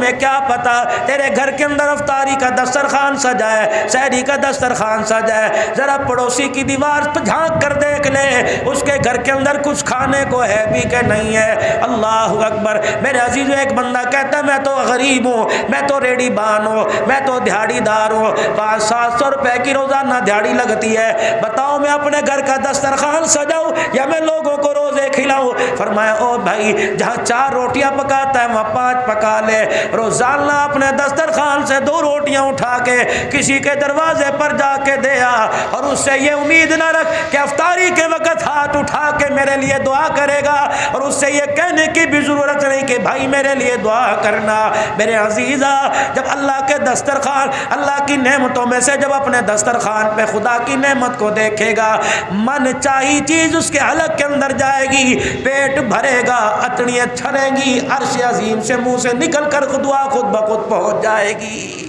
تمہیں کیا پتا تیرے گھر کے اندر افطاری کا دسترخوان سجا ہے, سحری کا دسترخوان سجا ہے, ذرا پڑوسی کی دیوار پہ جھانک کر دیکھ لے اس کے گھر کے اندر کچھ کھانے کو ہے بھی کہ نہیں ہے. اللہ اکبر. میرے عزیز ایک بندہ کہتا ہے میں تو غریب ہوں, میں تو ریڑی بان ہوں, میں تو دیہڑی دار ہوں, 500-700 روپے کی روزانہ دیہڑی لگتی ہے, بتاؤ میں اپنے گھر کا دسترخوان سجاؤں یا میں لوگوں کو روزے کھلاؤں؟ فرمایا او بھائی جہاں 4 روٹیاں پکاتا ہے وہاں 5 پکا لے. روزانہ اپنے دسترخوان سے 2 روٹیاں اٹھا کے کسی کے دروازے پر جا کے دے آ, اور اس سے یہ امید نہ رکھ کہ افطاری کے وقت ہاتھ اٹھا کے میرے لیے دعا کرے گا, اور اس سے یہ کہنے کی بھی ضرورت نہیں کہ بھائی میرے لیے دعا کرنا. میرے عزیزا جب اللہ کے دسترخوان, اللہ کی نعمتوں میں سے جب اپنے دسترخوان پہ خدا کی نعمت کو دیکھے گا, من چاہی چیز اس کے حلق کے اندر جائے گی, پیٹ بھرے گا, اٹڑیاں چھڑیں گی, عرش عظیم سے منہ سے نکل کر دعا خود بخود پہنچ جائے گی.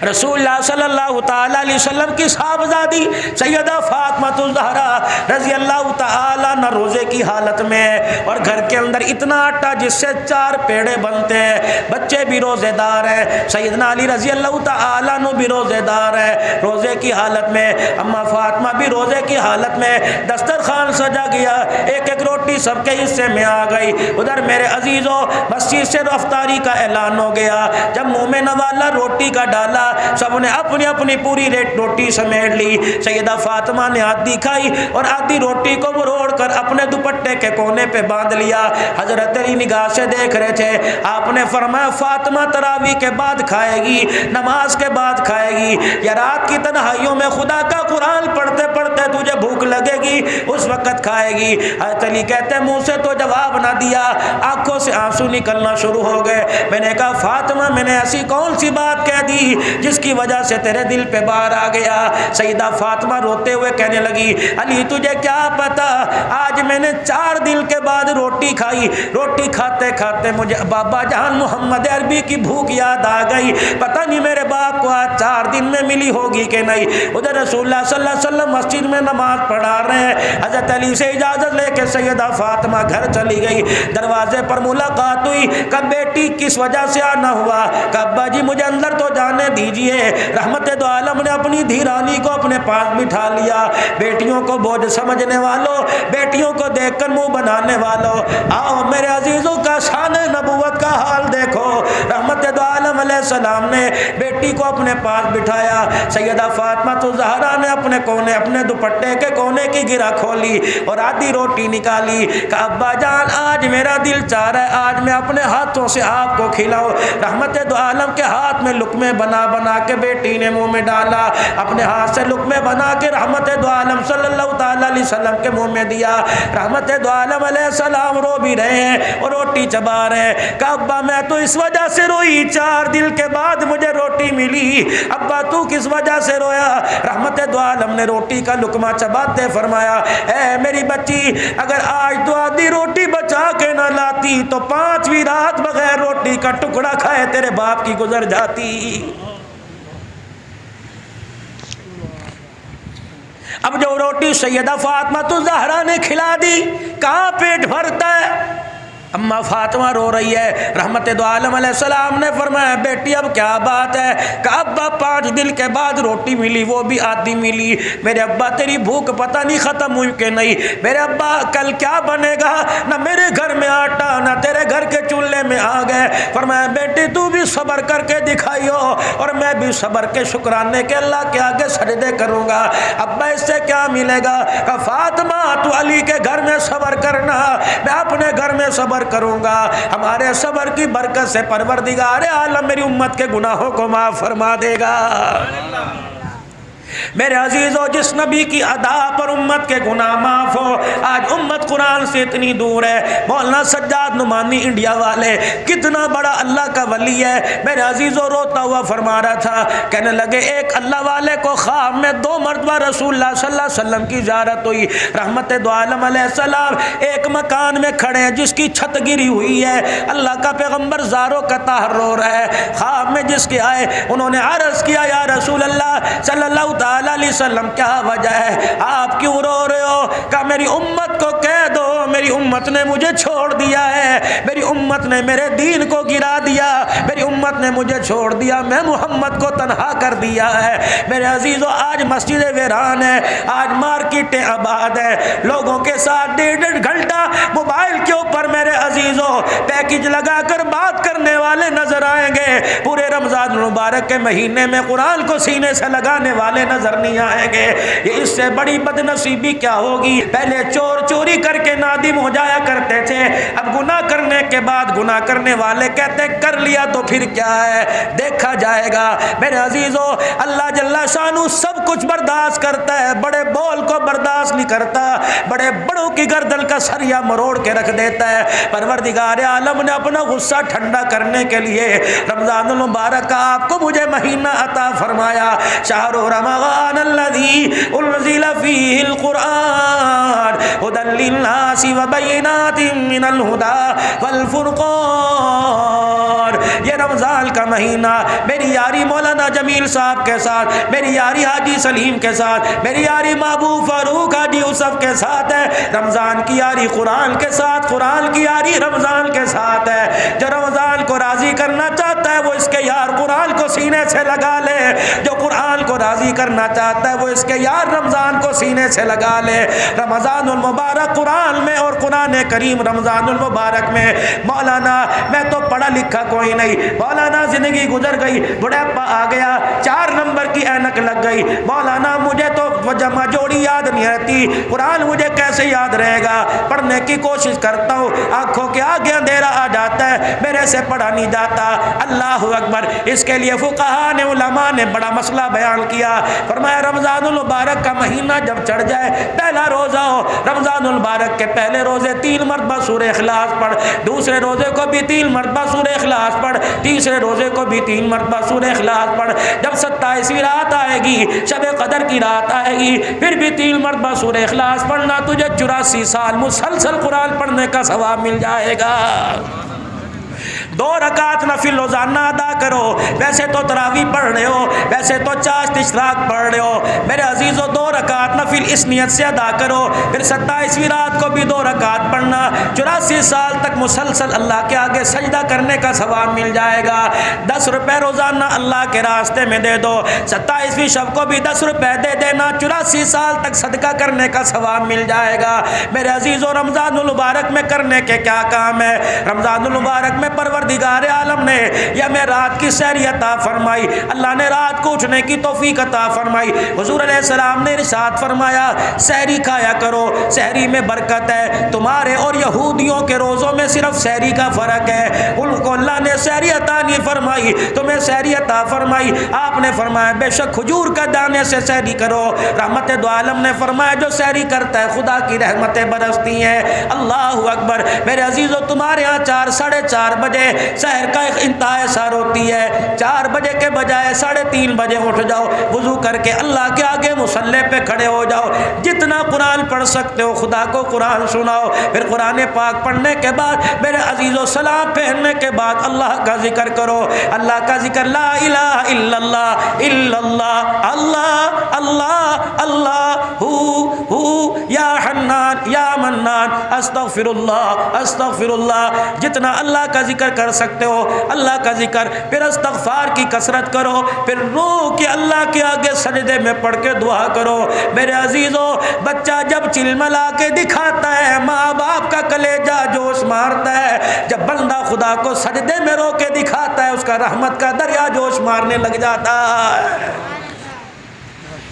رسول اللہ صلی اللہ تعالی علیہ وسلم کی صاحبزادی سیدہ فاطمہ الزہرا رضی اللہ تعالی عنہ روزے کی حالت میں, اور گھر کے اندر اتنا آٹا جس سے 4 پیڑے بنتے ہیں, بچے بھی روزے دار ہیں, سیدنا علی رضی اللہ تعالی عنہ بھی روزے دار ہیں, روزے کی حالت میں اما فاطمہ بھی روزے کی حالت میں, دسترخوان سجا گیا, ایک ایک روٹی سب کے حصے میں آ گئی. ادھر میرے عزیزوں مسجد سے افطاری کا اعلان ہو گیا, جب منہ میں نوالا روٹی کا ڈالا سب نے اپنی اپنی پوری روٹی سمیٹ لی. سیدہ فاطمہ نے آدھی کھائی اور آدھی روٹی کو مروڑ کر اپنے دوپٹے کے کونے پہ باندھ لیا. حضرت علی نگاہ سے دیکھ رہے تھے, آپ نے فرمایا فاطمہ تراویح کے بعد کھائے گی, نماز کے بعد کھائے گی, یا رات کی تنہائیوں میں خدا کا قرآن پڑھتے پڑھتے تجھے بھوک لگے گی اس وقت کھائے گی. حضرت علی کہتے ہیں منہ سے تو جواب نہ دیا, آنکھوں سے آنسو نکلنا شروع ہو گئے. میں نے کہا فاطمہ میں نے ایسی کون سی بات کہہ دی جس کی وجہ سے تیرے دل پہ بار آ گیا؟ سیدہ فاطمہ روتے ہوئے کہنے لگی علی تجھے کیا پتا, آج میں نے 4 دن کے بعد روٹی کھائی, روٹی کھاتے کھاتے مجھے بابا جان محمد عربی کی بھوک یاد آ گئی, پتہ نہیں میرے باپ کو آج 4 دن میں ملی ہوگی کہ نہیں. ادھر رسول اللہ صلی اللہ علیہ وسلم مسجد میں نماز پڑھا رہے ہیں, حضرت علی سے اجازت لے کے سیدہ فاطمہ گھر چلی گئی. دروازے پر ملاقات ہوئی, کب بیٹی کس وجہ سے آنا ہوا؟ کہ ابا جی مجھے اندر تو جانے دیجئے. رحمت دو عالم نے اپنی دھیرانی کو اپنے پاس بٹھا لیا. بیٹیوں کو بوجھ سمجھنے والوں, بیٹیوں کو دیکھ کر منہ بنانے والوں, آؤ میرے عزیزوں کا شان نبوت کا حال دیکھو. رحمت دو عالم علیہ السلام نے بیٹی کو اپنے پاس بٹھایا. سیدہ فاطمہ الزہرا نے اپنے کونے, اپنے دوپٹے کے کونے کی گرہ کھولی اور آدھی روٹی نکالی. کہ ابا جان آج میرا دل چاہ رہا ہے آج میں اپنے ہاتھوں سے آپ کو کھلاؤں. رحمت دو عالم کے ہاتھ میں لقمے بنا بنا کے بیٹی نے منہ میں ڈالا, اپنے ہاتھ سے لقمے بنا کے رحمت دو عالم صلی اللہ تعالی علیہ وسلم کے منہ میں دیا. رحمت دو عالم علیہ السلام رو بھی رہے ہیں اور روٹی چبا رہے ہیں. کہ ابا میں تو اس وجہ سے روئی 4 دن کے بعد مجھے روٹی ملی. ابا تو کس وجہ سے رویا؟ رحمت دو عالم نے روٹی کا لقمہ چباتے فرمایا اے میری بچی اگر آج تو آدھی روٹی بچا کے نہ لاتی تو 5ویں رات بغیر روٹی کا ٹکڑا کھائے تیرے باپ کی گزر جاتی. اب جو روٹی سیدہ فاطمہ الزہرا نے کھلا دی کہاں پیٹ بھرتا ہے؟ اما فاطمہ رو رہی ہے. رحمت دو عالم علیہ السلام نے فرمایا بیٹی اب کیا بات ہے؟ کہ ابا 5 دن کے بعد روٹی ملی, وہ بھی آدھی ملی. میرے ابا تیری بھوک پتہ نہیں ختم ہوئی کہ نہیں. میرے ابا کل کیا بنے گا؟ نہ میرے گھر میں آٹا نہ تیرے گھر کے چولہے میں آ گئے. فرمایا بیٹی تو بھی صبر کر کے دکھائیو اور میں بھی صبر کے شکرانے کے اللہ کے آگے سجدے کروں گا. ابا اس سے کیا ملے گا؟ کہ فاطمہ تو علی کے گھر میں صبر کرنا, میں اپنے گھر میں صبر کروں گا. ہمارے صبر کی برکت سے پروردگار عالم میری امت کے گناہوں کو معاف فرما دے گا. میرے عزیزو جس نبی کی ادا پر امت کے گناہ معاف ہو, آج امت قرآن سے اتنی دور ہے. مولانا سجاد نعمانی انڈیا والے کتنا بڑا اللہ کا ولی ہے. میرے عزیزو روتا ہوا فرما رہا تھا, کہنے لگے ایک اللہ والے کو خواب میں 2 مرتبہ رسول اللہ صلی اللہ علیہ وسلم کی زیارت ہوئی. رحمت دو عالم علیہ السلام ایک مکان میں کھڑے ہیں جس کی چھت گری ہوئی ہے. اللہ کا پیغمبر زاروں کا طاہر رو رہا ہے. خواب میں جس کے آئے انہوں نے عرض کیا یا رسول اللہ صلی اللہ تعالی علیہ وسلم کیا وجہ ہے, آپ کیوں رو رہے ہو؟ کہ میری امت کو کہہ دو میری امت نے مجھے چھوڑ دیا ہے، میری امت نے میرے دین کو گرا دیا، میری امت نے مجھے چھوڑ دیا، میں محمد کو تنہا کر دیا ہے۔ میرے عزیزو آج مسجدیں ویران ہیں، آج مارکیٹیں آباد ہیں، لوگوں کے ساتھ 1.5 گھنٹہ موبائل کے اوپر میرے عزیزو پیکج لگا کر بات کرنے والے نظر آئیں گے، پورے رمضان المبارک کے مہینے میں قرآن کو سینے سے لگانے والے نظر نہیں آئیں گے۔ یہ اس سے بڑی بد نصیبی کیا ہوگی؟ پہلے چور چوری کر کے نادم ہو جایا کرتے تھے، اب گناہ کرنے کے بعد گناہ کرنے والے کہتے کر لیا تو پھر کیا ہے، دیکھا جائے گا۔ میرے عزیزو اللہ جل شانہ سب کچھ برداشت کرتا ہے، بڑے بول کو برداشت نہیں کرتا، بڑے بڑوں کی گردن کا سریا مروڑ کے رکھ دیتا ہے۔ پروردگار عالم نے اپنا غصہ ٹھنڈا کرنے کے لیے رمضان المبارک کا آپ کو مجھے مہینہ عطا فرمایا۔ شہر رمضان الذی انزل فیہ القرآن ھدی للناس وبینات من الھدی والفرقان۔ یہ رمضان کا مہینہ میری یاری مولانا جمیل صاحب کے ساتھ، میری یاری حاجی سلیم کے ساتھ، میری یاری محبوب فاروق حاجی یوسف کے ساتھ ہے۔ رمضان کی یاری قرآن کے ساتھ، قرآن کی یاری رمضان کے ساتھ ہے۔ جو رمضان کو راضی کرنا چاہتا ہے وہ اس کے یار قرآن کو سینے سے لگا لے، جو قرآن کو راضی کرنا چاہتا ہے وہ اس کے یار رمضان کو سینے سے لگا لے۔ رمضان المبارک قرآن میں اور قرآن کریم رمضان المبارک میں، مولانا میں تو پڑھا لکھا کوئی نہیں، مولانا زندگی گزر گئی، بڑھاپا آ گیا، 4 نمبر کی اینک لگ گئی، مولانا مجھے تو جمع جوڑی یاد نہیں رہتی، قرآن مجھے کیسے یاد رہے گا؟ پڑھنے کی کوشش کرتا ہوں، آنکھوں کے آگے اندھیرا آ جاتا ہے، میرے سے پڑھا نہیں جاتا۔ اللہ اکبر! اس کے لیے فقہاء نے، علماء نے بڑا مسئلہ بیان کیا، فرمایا رمضان المبارک کا مہینہ جب چڑھ جائے، پہلا روزہ ہو، رمضان المبارک کے پہلے روزے 3 مرتبہ سورہ اخلاص پڑھ، دوسرے روزے کو بھی 3 مرتبہ سورہ اخلاص پڑھ، تیسرے روزے کو بھی 3 مرتبہ سورہ اخلاص پڑھ۔ جب 27ویں رات آئے گی، شب قدر کی رات آئے گی، پھر بھی 3 مرتبہ سورہ اخلاص پڑھنا، تجھے 84 سال مسلسل قرآن پڑھنے کا ثواب مل جائے گا۔ 2 رکعت نفل روزانہ ادا کرو، ویسے تو تراویح پڑھ رہے ہو، ویسے تو چاشت اشراق پڑھ رہے ہو، میرے عزیزو 2 رکعت نفل اس نیت سے ادا کرو، پھر 27ویں رات کو بھی 2 رکعت پڑھنا، 84 سال تک مسلسل اللہ کے آگے سجدہ کرنے کا ثواب مل جائے گا۔ 10 روپے روزانہ اللہ کے راستے میں دے دو، 27ویں شب کو بھی 10 روپے دے دینا، 84 سال تک صدقہ کرنے کا ثواب مل جائے گا۔ میرے عزیزو رمضان المبارک میں کرنے کے کیا کام ہے؟ رمضان المبارک میں پروردگار عالم نے یا میں رات کی سحری عطا فرمائی، اللہ نے رات کو اٹھنے کی توفیق عطا فرمائی، حضور علیہ السلام نے ارشاد فرمایا سحری کھایا کرو، سحری میں برکت ہے۔ تمہارے اور یہودیوں کے روزوں میں صرف سحری کا فرق ہے، ان کو اللہ نے سحری عطا نہیں فرمائی، تمہیں سحری عطا فرمائی۔ آپ نے فرمایا بے شک کھجور کا دانے سے سحری کرو، رحمت دو عالم نے فرمایا جو سحری کرتا ہے خدا کی رحمتیں برستی ہیں۔ اللہ اکبر! میرے عزیزو تمہارے ہاں 4 ساڑھے 4 بجے سحر کا ایک انتہائی سار ہوتی ہے، 4 بجے کے بجائے 3:30 بجے اٹھ جاؤ، وضو کر کے اللہ کے آگے مصلی پہ کھڑے ہو جاؤ، جتنا قرآن پڑھ سکتے ہو خدا کو قرآن سناؤ، پھر قرآن پاک پڑھنے کے بعد میرے عزیزو سلام پھیرنے کے بعد اللہ کا ذکر کرو، اللہ کا ذکر، لا الہ الا اللہ الا اللہ، اللہ اللہ اللہ، ہو یا حنان یا منان، استغفر اللہ، جتنا اللہ کا ذکر کر سکتے ہو اللہ کا ذکر، پھر استغفار کی کثرت کرو، پھر رو کے اللہ کے آگے سجدے میں پڑھ کے دعا کرو۔ میرے عزیزو بچہ جب چلملا کے دکھاتا ہے ماں باپ کا کلیجہ جوش مارتا ہے، جب بندہ خدا کو سجدے میں رو کے دکھاتا ہے اس کا رحمت کا دریا جوش مارنے لگ جاتا ہے۔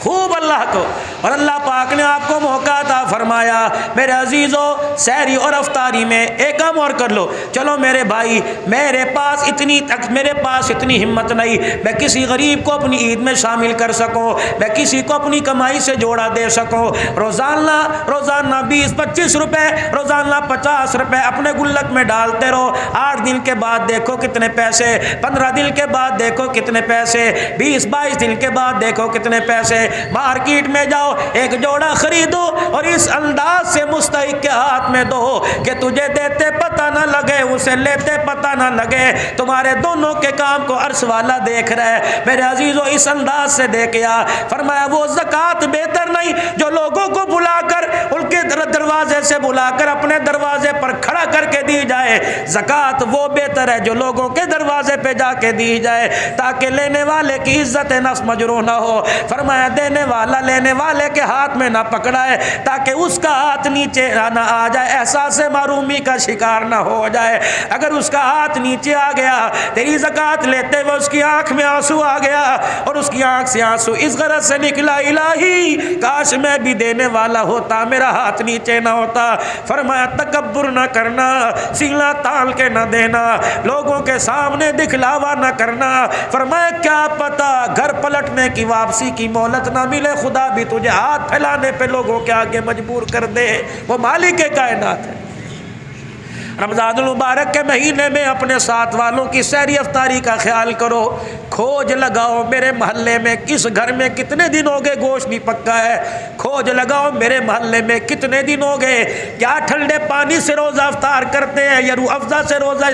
خوب اللہ کو، اور اللہ پاک نے آپ کو موقع عطا فرمایا۔ میرے عزیزو سحری اور افطاری میں ایک کام اور کر لو، چلو میرے بھائی میرے پاس اتنی ہمت نہیں میں کسی غریب کو اپنی عید میں شامل کر سکوں، میں کسی کو اپنی کمائی سے جوڑا دے سکوں، روزانہ 20-25 روپے، روزانہ 50 روپے اپنے گلک میں ڈالتے رہو، 8 دن کے بعد دیکھو کتنے پیسے، 15 دن کے بعد دیکھو کتنے پیسے، 20-22 دن کے بعد دیکھو کتنے پیسے، مارکیٹ میں جاؤ ایک جوڑا خریدو اور اس انداز سے مستحق کے ہاتھ میں دو کہ تجھے دیتے پتہ نہ لگے اسے لیتے پتہ نہ لگے، تمہارے دونوں کے کام کو عرش والا دیکھ رہا ہے۔ میرے عزیزو اس انداز سے دیکھیا، فرمایا وہ زکوٰۃ بہتر نہیں جو لوگوں کو بلا کر ان کے دروازے سے بلا کر اپنے دروازے پر کھڑا کر کے دی جائے، زکوٰۃ وہ بہتر ہے جو لوگوں کے دروازے پہ جا کے دی جائے تاکہ لینے والے کی عزت نفس مجروح نہ ہو۔ فرمایا دینے والا لینے والے کے ہاتھ میں نہ پکڑائے تاکہ اس کا ہاتھ نیچے نہ آ جائے، احساس محرومی کا شکار نہ ہو جائے۔ اگر اس کا ہاتھ نیچے آ گیا، تیری زکوٰۃ لیتے ہوئے اس کی آنکھ میں آنسو آ گیا اور اس کی آنکھ سے آنسو اس غرض سے نکلا الہی کاش میں بھی دینے والا ہوتا، میرا ہاتھ نیچے نہ ہوتا۔ فرمایا تکبر نہ کرنا، سینہ تال کے نہ دینا، لوگوں کے سامنے دکھلاوا نہ کرنا۔ فرمایا کیا پتا گھر پلٹنے کی واپسی کی مہلت نہ ملے، خدا بھی تجھے ہاتھ پھیلانے پہ لوگوں کے آگے مجبور کر دے، وہ مالک کائنات ہے۔ رمضان المبارک کے مہینے میں اپنے ساتھ والوں کی سحری افطاری کا خیال کرو، کھوج لگاؤ میرے محلے میں کس گھر میں کتنے دن ہو گئے گوشت نہیں پکا ہے، کھوج لگاؤ میرے محلے میں کتنے دن ہو گئے، کیا ٹھنڈے پانی سے روزہ افطار کرتے ہیں یا روح افزا سے روزہ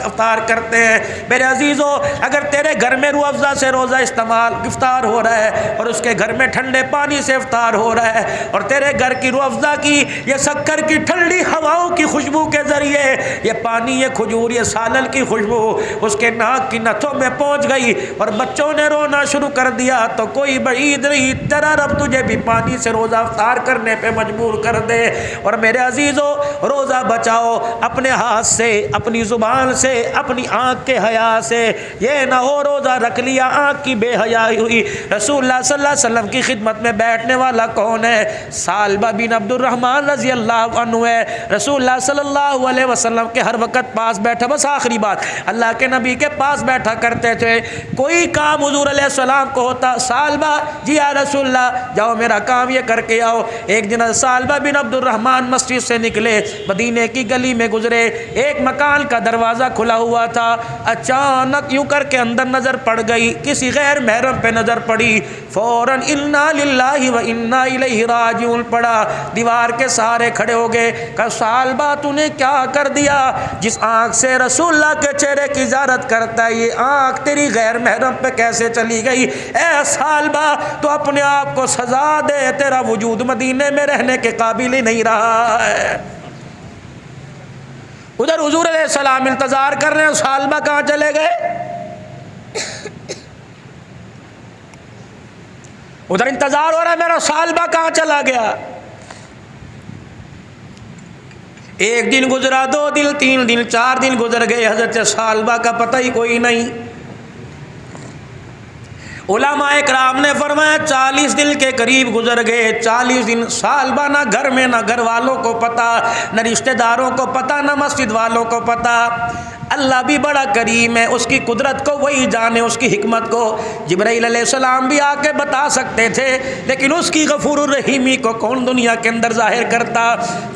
افطار کرتے ہیں۔ میرے عزیزو اگر تیرے گھر میں روح افزا سے روزہ افطار ہو رہا ہے اور اس کے گھر میں ٹھنڈے پانی سے افطار ہو رہا ہے اور تیرے گھر کی روح افزا کی یہ شکر کی ٹھنڈی ہواؤں کی خوشبو کے ذریعے یہ پانی یہ کھجور یہ سالن کی خوشبو اس کے ناک کی نتھوں میں پہنچ گئی اور بچوں نے رونا شروع کر دیا تو کوئی بعید نہیں تیرا رب تجھے بھی پانی سے روزہ افطار کرنے پہ مجبور کر دے۔ اور میرے عزیزو روزہ بچاؤ اپنے ہاتھ سے، اپنی زبان سے، اپنی آنکھ کے حیا سے، یہ نہ ہو روزہ رکھ لیا آنکھ کی بے حیائی ہوئی۔ رسول اللہ صلی اللہ علیہ وسلم کی خدمت میں بیٹھنے والا کون ہے؟ سالبہ بن عبد الرحمن رضی اللہ عنہ ہے۔ رسول اللہ صلی اللہ علیہ وسلم کے ہر وقت پاس بیٹھا، بس آخری بات اللہ کے نبی کے پاس بیٹھا کرتے تھے، کوئی کام حضور علیہ السلام کو ہوتا، سالبہ جی یا رسول اللہ جاؤ میرا کام یہ کر کے آؤ۔ ایک دن سالبہ بن عبد الرحمن مسجد سے نکلے، مدینے کی گلی میں گزرے، ایک مکان کا دروازہ کھلا ہوا تھا، اچانک یوں کر کے اندر نظر پڑ گئی، کسی غیر محرم پہ نظر پڑی، فوراً انا للہ و انا الیہ راجعون پڑا، دیوار کے سہارے کھڑے ہو گئے، کہ سالبہ تو نے کیا کر دیا؟ جس آنکھ سے رسول اللہ کے چہرے کی زیارت کرتا ہے یہ آنکھ تیری غیر محرم پہ کیسے چلی گئی؟ اے سالبہ تو اپنے آپ کو سزا دے، تیرا وجود مدینے میں رہنے کے قابل ہی نہیں رہا ہے۔ ادھر حضور علیہ السلام انتظار کر رہے ہیں، سالبہ کہاں چلے گئے؟ ادھر انتظار ہو رہا ہے میرا سالبہ کہاں چلا گیا؟ ایک دن گزرا، 2 دن، 3 دن، 4 دن گزر گئے، حضرت سالبہ کا پتہ ہی کوئی نہیں۔ علماء اکرام نے فرمایا 40 دن کے قریب گزر گئے، 40 دن سالبہ نہ گھر میں، نہ گھر والوں کو پتہ، نہ رشتہ داروں کو پتہ، نہ مسجد والوں کو پتہ۔ اللہ بھی بڑا کریم ہے، اس کی قدرت کو وہی جانے، اس کی حکمت کو جبرائیل علیہ السلام بھی آ کے بتا سکتے تھے، لیکن اس کی غفور الرحیمی کو کون دنیا کے اندر ظاہر کرتا۔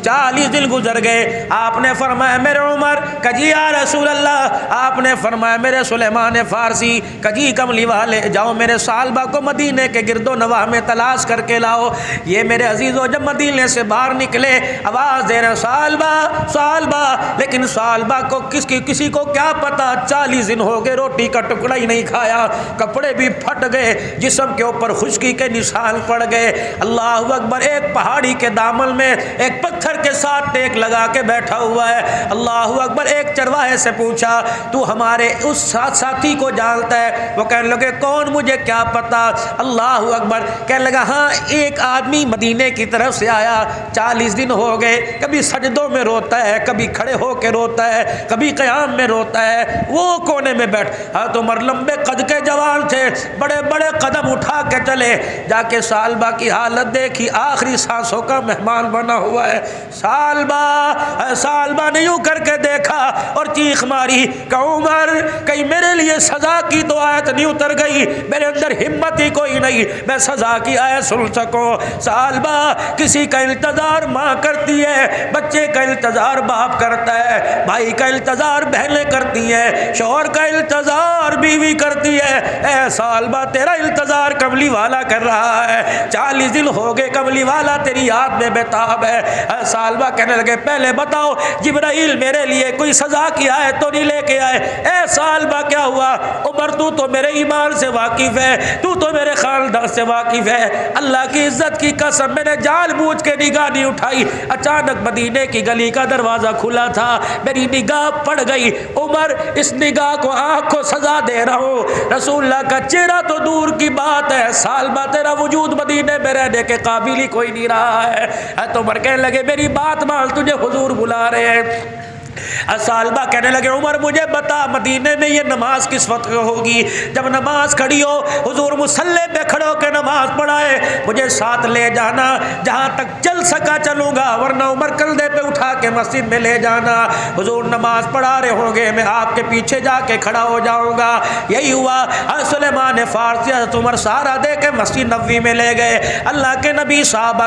40 دن گزر گئے، آپ نے فرمایا میرے عمر، کجی یا رسول اللہ، آپ نے فرمایا میرے سلیمان فارسی، کجی کملی والے جاؤ میرے سالبہ کو مدینے کے گرد و نواح میں تلاش کر کے لاؤ۔ یہ میرے عزیزو جب مدینے سے باہر نکلے آواز دے رہے سالبہ سالبہ، لیکن سالبہ کو کسی کو کیا پتا 40 دن ہو گئے روٹی کا ٹکڑا ہی نہیں کھایا، کپڑے بھی پھٹ گئے، جسم کے اوپر خشکی کے نشان پڑ گئے۔ اللہ اکبر، ایک پہاڑی کے دامن میں ایک پتھر کے ساتھ ٹیک لگا کے بیٹھا ہوا ہے۔ اللہ اکبر، ایک چرواہے سے پوچھا تو ہمارے اس ساتھی کو جانتا ہے؟ وہ کہنے لگے کون، مجھے کیا پتا۔ اللہ اکبر، کہنے لگا ہاں ایک آدمی مدینے کی طرف سے آیا، 40 دن ہو گئے، کبھی سجدوں میں روتا ہے، کبھی کھڑے ہو کے روتا ہے، کبھی قیام میں روتا ہے۔ وہ کونے میں بیٹھ، حضرت عمر لمبے قد کے جوان تھے، بڑے بڑے قدم اٹھا کے چلے، جا کے سالبہ کی حالت دیکھی، آخری سانسوں کا مہمان بنا ہوا ہے۔ سالبہ نے یوں کر کے دیکھا اور چیخ ماری کہ عمر کہیں میرے لیے سزا کی تو آیت نہیں اتر گئی، میرے اندر ہمت ہی کوئی نہیں میں سزا کی آیت سن سکوں۔ سالبہ، کسی کا انتظار ماں کرتی ہے، بچے کا انتظار باپ کرتا ہے، بھائی کا انتظار بہن بہنیں کرتی ہیں، شوہر کا انتظار بیوی کرتی ہے، اے سالبہ تیرا انتظار کملی والا کر رہا ہے، 40 دن ہو گئے کملی والا تیری یاد میں بےتاب ہے۔ اے سالبہ کہنے لگے پہلے بتاؤ جبرائیل میرے لیے کوئی سزا کی آئے تو نہیں لے کے آئے؟ اے سالبہ کیا ہوا؟ عمر تو میرے ایمان سے واقف ہے، تو میرے خاندان سے واقف ہے، اللہ کی عزت کی قسم میں نے جان بوجھ کے نگاہ نہیں اٹھائی، اچانک مدینے کی گلی کا دروازہ کھلا تھا، میری نگاہ پڑ گئی، عمر اس نگاہ کو آنکھ کو سزا دے رہا ہوں، رسول اللہ کا چہرہ تو دور کی بات ہے، سالبہ تیرا وجود مدینے میں رہنے کے قابل ہی کوئی نہیں رہا ہے۔ تو عمر کہنے لگے میری بات مان، تجھے حضور بلا رہے ہیں۔ سالبہ کہنے لگے عمر مجھے بتا مدینے میں یہ نماز کس وقت ہوگی؟ جب نماز کھڑی ہو حضور مصلی پہ کھڑے ہو کے نماز پڑھائے، مجھے ساتھ لے جانا، جہاں تک چل سکا چلوں گا، ورنہ عمر کندھے پہ اٹھا کے مسجد میں لے جانا، حضور نماز پڑھا رہے ہوں گے میں آپ کے پیچھے جا کے کھڑا ہو جاؤں گا۔ یہی ہوا، سلیمان فارسی حضرت عمر سہارا دے کے مسجد نبوی میں لے گئے، اللہ کے نبی صحابہ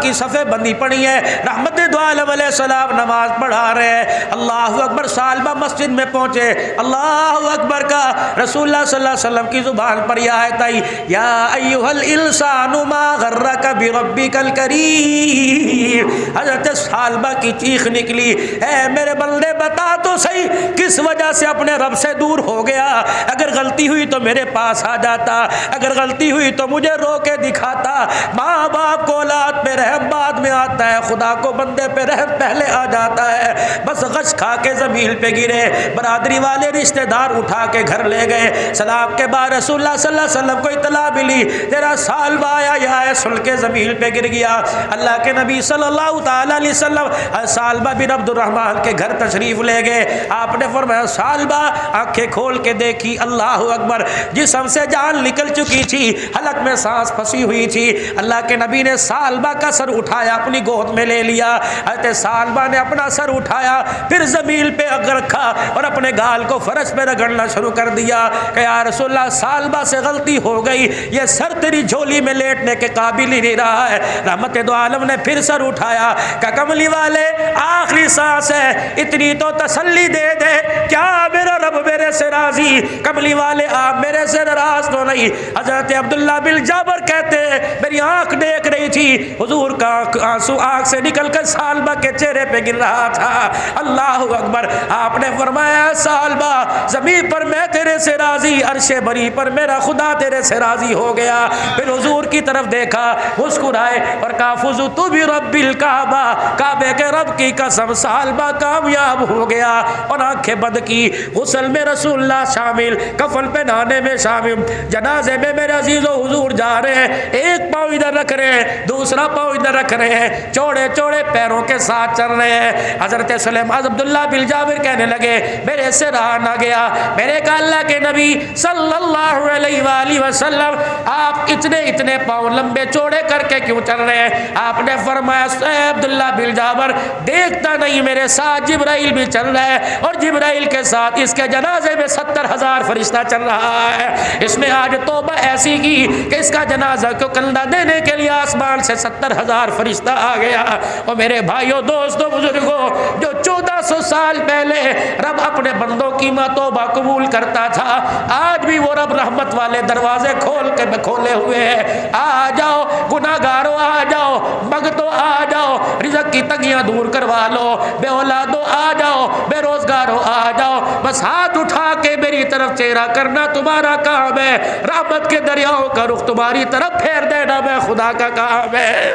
کی صفیں بندی پڑی ہے، رحمت دو عالم علیہ السلام نماز پڑھا رہے ہیں، اللہ اکبر، سالبہ مسجد میں پہنچے، اللہ اکبر کا رسول اللہ صلی اللہ علیہ وسلم کی زبان پر یہ آیت آئی، یا ایھا الانسان ما غرک بربک الکریم، حضرت سالبہ کی چیخ نکلی، اے میرے بندے بتا تو صحیح کس وجہ سے اپنے رب سے دور ہو گیا؟ اگر غلطی ہوئی تو میرے پاس آ جاتا، اگر غلطی ہوئی تو مجھے رو کے دکھاتا، ماں باپ کو اولاد پہ رحم بعد میں آتا ہے، خدا کو بندے پہ رحم پہلے آ جاتا ہے۔ بس غش کھا کے زمین پہ گرے، برادری والے رشتہ دار اٹھا کے گھر لے گئے، سلام کے بعد رسول اللہ صلی اللہ علیہ وسلم کو اطلاع ملی تیرا سالبہ آیا، یہ سن کے زمین پہ گر گیا۔ اللہ کے نبی صلی اللہ تعالی علیہ وسلم سالبہ بن عبد الرحمن کے گھر تشریف لے گئے، آپ نے فرمایا سالبہ آنکھیں کھول کے دیکھی، اللہ اکبر، جسم سے جان نکل چکی تھی، حلق میں سانس پھنسی ہوئی تھی، اللہ کے نبی نے سالبہ کا سر اٹھایا اپنی گود میں لے لیا، حضرت سالبہ نے اپنا سر اٹھایا، پھر زمین پہ رکھا اور اپنے گال کو فرش پہ رگڑنا شروع کر دیا کہ یا رسول اللہ سالبہ سے غلطی ہو گئی، یہ سر تیری جھولی میں لیٹنے کے قابل ہی نہیں رہا ہے۔ رحمت دو عالم نے پھر سر اٹھایا کہ کملی والے آخری سانس ہے، اتنی تو تسلی دے دے، کیا میرا رب میرے سے راضی؟ کملی والے آپ میرے سے ناراض تو نہیں؟ حضرت عبداللہ بن جابر کہتے ہیں میری آنکھ دیکھ رہی تھی حضور کا آنسو آنکھ سے نکل کر سالبہ کے چہرے پہ گر رہا تھا، اللہ اکبر، آپ نے فرمایا سالبہ زمین پر میں تیرے سے راضی، عرش بری پر میرا خدا تیرے سے راضی ہو گیا۔ پھر حضور کی طرف دیکھا، مسکرائے اور کہا فزت برب الکعبہ، کعبے کے رب کی قسم سالبہ کامیاب ہو گیا، اور آنکھیں بند کی، غسل میں رسول اللہ شامل، کفن پہنانے میں شامل، جنازے میں میرے عزیز و حضور جا رہے ہیں، ایک پاؤں ادھر رکھ رہے ہیں، دوسرا پاؤں ادھر رکھ رہے ہیں، چوڑے چوڑے پیروں کے ساتھ چل رہے ہیں۔ حضرت سلیمان عبداللہ بن جابر کہنے لگے میرے سے رہا نہ گیا، میرے کہا اللہ کے نبی صلی اللہ علیہ وآلہ وسلم آپ اتنے پاؤں لمبے چوڑے کر کے کیوں چل رہے ہیں؟ آپ نے فرمایا اے عبداللہ بن جابر دیکھتا نہیں میرے ساتھ جبرائیل بھی چل رہا ہے، اور جبرائیل کے ساتھ اس کے جنازے میں 70,000 فرشتہ چل رہا ہے، اس نے آج توبہ ایسی کی کہ اس کا جنازہ کو کندھا دینے کے لیے آسمان سے 70,000 فرشتہ آ گیا۔ اور میرے بھائیوں دوستوں بزرگوں، جو 1400 سال پہلے رب اپنے بندوں کی توبہ قبول کرتا تھا، آج بھی وہ رب رحمت والے دروازے کھولے ہوئے ہیں، آ جاؤ گناہگاروں، آ جاؤ مگتوں، آ جاؤ رزق کی تنگیاں دور کروا لو، بے اولادوں آ جاؤ، بے روزگاروں آ جاؤ، بس ہاتھ اٹھا کے میری طرف چہرہ کرنا تمہارا کام ہے، رحمت کے دریاؤں کا رخ تمہاری طرف پھیر دینا میں خدا کا کام ہے۔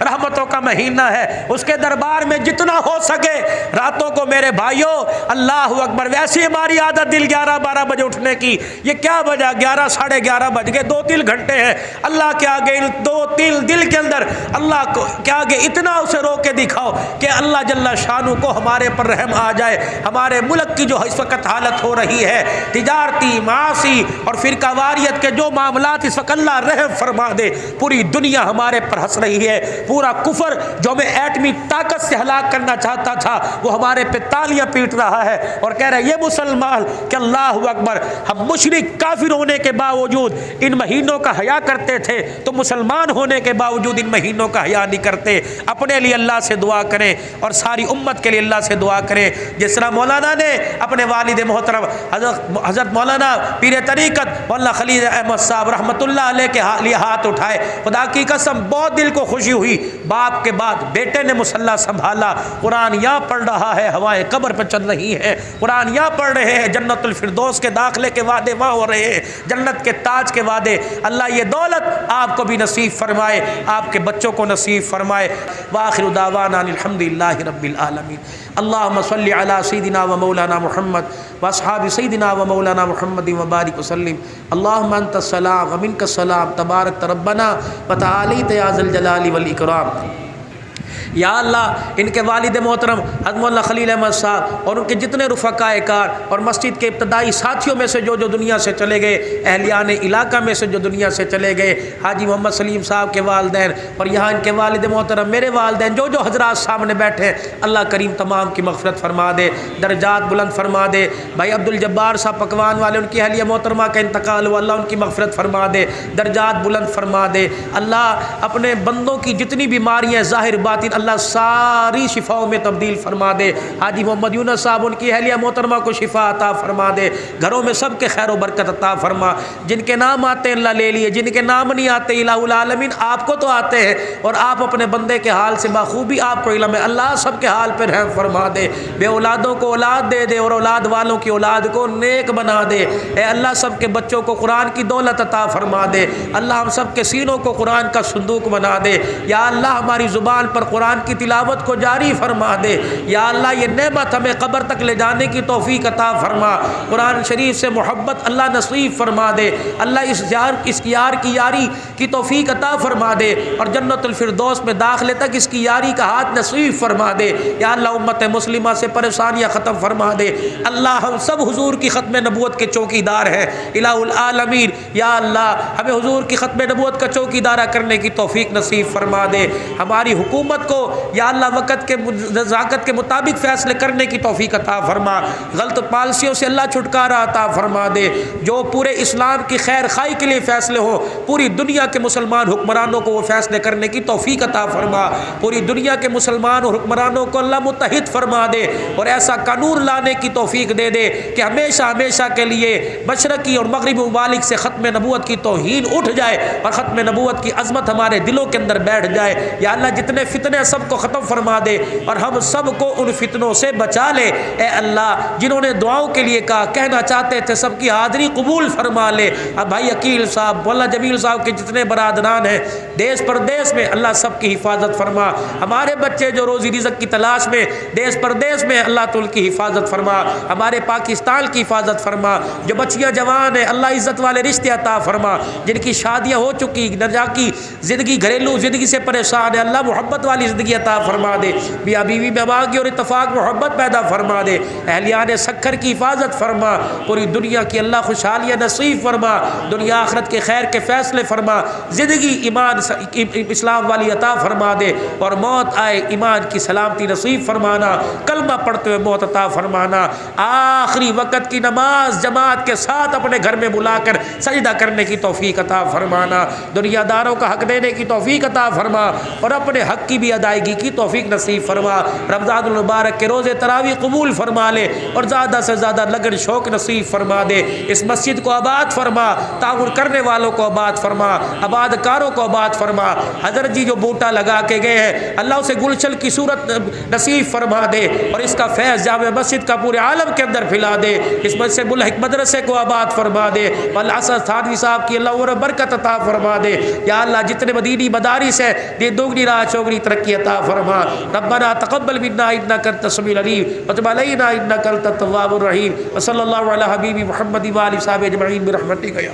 رحمتوں کا مہینہ ہے، اس کے دربار میں جتنا ہو سکے راتوں کو میرے بھائیوں اللہ اکبر، ویسی ہماری عادت دل 11-12 بجے اٹھنے کی، یہ کیا بجا 11 ساڑھے 11 بج گئے، 2-3 گھنٹے ہیں اللہ کے آگے، 2-3 دل کے اندر اللہ کے آگے اتنا اسے رو کے دکھاؤ کہ اللہ جل شانہ کو ہمارے پر رحم آ جائے۔ ہمارے ملک کی جو اس وقت حالت ہو رہی ہے، تجارتی معاشی اور فرقہ واریت کے جو معاملات، اس وقت اللہ رحم فرما دے، پوری دنیا ہمارے پر ہنس رہی ہے، پورا کفر جو ہمیں ایٹمی طاقت سے ہلاک کرنا چاہتا تھا وہ ہمارے پہ تالیاں پیٹ رہا ہے اور کہہ رہا ہے یہ مسلمان کہ اللہ اکبر، ہم مشرک کافر ہونے کے باوجود ان مہینوں کا حیا کرتے تھے تو مسلمان ہونے کے باوجود ان مہینوں کا حیا نہیں کرتے۔ اپنے لیے اللہ سے دعا کریں اور ساری امت کے لیے اللہ سے دعا کریں، جس طرح مولانا نے اپنے والد محترم حضرت مولانا پیر طریقت مولانا خلیل احمد صاحب رحمۃ اللہ علیہ کے لیے ہاتھ اٹھائے، خدا کی قسم بہت دل کو خوشی ہوئی، باپ کے بعد بیٹے نے مصلی سنبھالا، قرآن یہاں پڑھ رہا ہے، ہوائیں قبر پہ چل رہی ہیں، قرآن یہاں پڑھ رہے ہیں، جنت الفردوس کے داخلے کے وعدے وہاں ہو رہے ہیں، جنت کے تاج کے وعدے۔ اللہ یہ دولت آپ کو بھی نصیب فرمائے، آپ کے بچوں کو نصیب فرمائے۔ وآخر دعوانا الحمدللہ رب العالمین۔ اللہم صلی علی سیدنا و مولانا محمد واصحاب سیدنا و مولانا محمد وبارک وسلم۔ اللہم انت السلام و منک السلام، تبارک ربنا و تعالیت یا ذی الجلال والاکرام۔ یا اللہ ان کے والد محترم حضرت مولانا خلیل احمد صاحب اور ان کے جتنے رفقائے کار اور مسجد کے ابتدائی ساتھیوں میں سے جو دنیا سے چلے گئے، اہلیان علاقہ میں سے جو دنیا سے چلے گئے، حاجی محمد سلیم صاحب کے والدین اور یہاں ان کے والد محترم میرے والدین جو حضرات سامنے بیٹھے، اللہ کریم تمام کی مغفرت فرما دے، درجات بلند فرما دے۔ بھائی عبدالجبار صاحب پکوان والے، ان کی اہلیہ محترمہ کا انتقال ہوا، اللہ ان کی مغفرت فرما دے، درجات بلند فرما دے۔ اللہ اپنے بندوں کی جتنی بیماریاں ظاہر باطن اللہ ساری شفاؤں میں تبدیل فرما دے۔ حاجی محمد یونس صاحب ان کی اہلیہ محترمہ کو شفا عطا فرما دے، گھروں میں سب کے خیر و برکت عطا فرما۔ جن کے نام آتے ہیں اللہ لے لیے، جن کے نام نہیں آتے الہ العالمین آپ کو تو آتے ہیں اور آپ اپنے بندے کے حال سے بخوبی آپ کو علم ہے، اللہ سب کے حال پر رحم فرما دے، بے اولادوں کو اولاد دے دے اور اولاد والوں کی اولاد کو نیک بنا دے۔ اے اللہ سب کے بچوں کو قرآن کی دولت عطا فرما دے، اللہ ہم سب کے سینوں کو قرآن کا صندوق بنا دے۔ یا اللہ ہماری زبان پر قرآن کی تلاوت کو جاری فرما دے، یا اللہ یہ نعمت ہمیں قبر تک لے جانے کی توفیق عطا فرما۔ قرآن شریف سے محبت اللہ نصیب فرما دے، اللہ اس یار کی یاری کی توفیق عطا فرما دے اور جنت الفردوس میں داخلے تک اس کی یاری کا ہاتھ نصیب فرما دے۔ یا اللہ امت مسلمہ سے پریشانیاں ختم فرما دے۔ اللہ ہم سب حضور کی ختم نبوت کے چوکی دار ہیں الہ العالمین، یا اللہ ہمیں حضور کی ختم نبوت کا چوکی دارہ کرنے کی توفیق نصیب فرما دے۔ ہماری حکومت کو یا اللہ وقت کے نزاکت کے مطابق فیصلے کرنے کی توفیق عطا فرما، غلط پالیسیوں سے اللہ چھٹکارا عطا فرما دے، جو پورے اسلام کی خیر خائی کے لیے فیصلے ہو، پوری دنیا کے مسلمان حکمرانوں کو وہ فیصلے کرنے کی توفیق عطا فرما، پوری دنیا کے مسلمان اور حکمرانوں کو اللہ متحد فرما دے اور ایسا قانون لانے کی توفیق دے دے کہ ہمیشہ ہمیشہ کے لیے مشرقی اور مغربی ممالک سے ختم نبوت کی توہین اٹھ جائے اور ختم نبوت کی عظمت ہمارے دلوں کے اندر بیٹھ جائے۔ یا اللہ جتنے فتنے سب کو ختم فرما دے اور ہم سب کو ان فتنوں سے بچا لے۔ اے اللہ جنہوں نے دعاؤں کے لیے کہا کہنا چاہتے تھے سب کی حاضری قبول فرما لے۔ اب بھائی عقیل صاحب مولانا جمیل صاحب کے جتنے برادران ہیں دیس پردیس میں اللہ سب کی حفاظت فرما، ہمارے بچے جو روزی رزق کی تلاش میں دیس پردیس میں اللہ تو ان کی حفاظت فرما، ہمارے پاکستان کی حفاظت فرما، جو بچیاں جوان ہیں اللہ عزت والے رشتے عطا فرما، جن کی شادیاں ہو چکی نجا کی زندگی گھریلو زندگی سے پریشان ہے اللہ محبت والی زندگی عطا فرما دے، بیوی بیوی میں باغی اور اتفاق محبت پیدا فرما دے، اہلیان سکھر کی حفاظت فرما، پوری دنیا کی اللہ خوشحالیاں نصیب فرما، دنیا آخرت کے خیر کے فیصلے فرما، زندگی ایمان اسلام والی عطا فرما دے اور موت آئے ایمان کی سلامتی نصیب فرمانا، کلمہ پڑھتے ہوئے موت عطا فرمانا، آخری وقت کی نماز جماعت کے ساتھ اپنے گھر میں بلا کر سجدہ کرنے کی توفیق عطا فرمانا، دنیا داروں کا حق دینے کی توفیق عطا فرما اور اپنے حق کی بھی ادائیگی کی توفیق نصیب فرما۔ رمضان المبارک کے روزے تراویح قبول فرما لے اور زیادہ سے زیادہ لگن شوق نصیب فرما دے، اس مسجد کو آباد فرما، تعاون کرنے والوں کو آباد فرما، آباد کاروں کو آباد فرما۔ حضرت جی جو بوٹا لگا کے گئے ہیں اللہ اسے گلشن کی صورت نصیب فرما دے اور اس کا فیض جامع مسجد کا پورے عالم کے اندر پھیلا دے، اس مسجد ملحق مدرسے کو آباد فرما دے، والاسد تھانوی صاحب کی اللہ اور برکت عطا فرما دے۔ یا اللہ جتنے مدینی مدارس ہیں دے دوگنی راہ چوگنی ترقی عطا فرما۔ ربنا تقبل منا انک انت السمیع العلیم وتب علینا انک انت التواب الرحیم وصلی اللہ علی حبیب محمد و آلہ وصحبہ اجمعین برحمتک یا